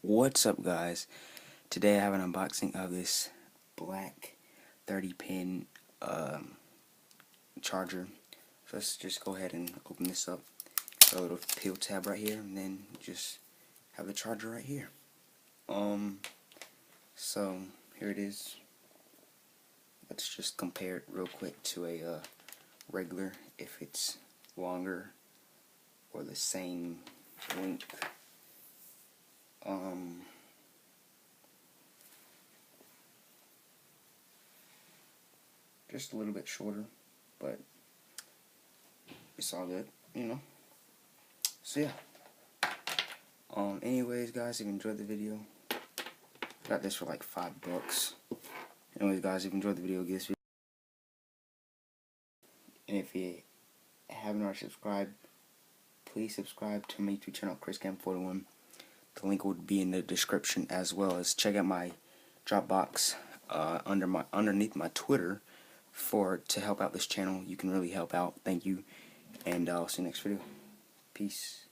What's up, guys? Today I have an unboxing of this black 30-pin charger. So let's just go ahead and open this up. Got a little peel tab right here, and then just have the charger right here. So here it is. Let's just compare it real quick to a regular, if it's longer or the same length. Just a little bit shorter, but it's all good, you know. So yeah. Anyways, guys, if you enjoyed the video, got this for like $5. Anyways, guys, if you enjoyed the video, give this video. And if you haven't already subscribed, please subscribe to my YouTube channel, ChrisCam41. The link would be in the description, as well as check out my Dropbox underneath my Twitter to help out this channel. You can really help out. Thank you, and I'll see you next video. Peace.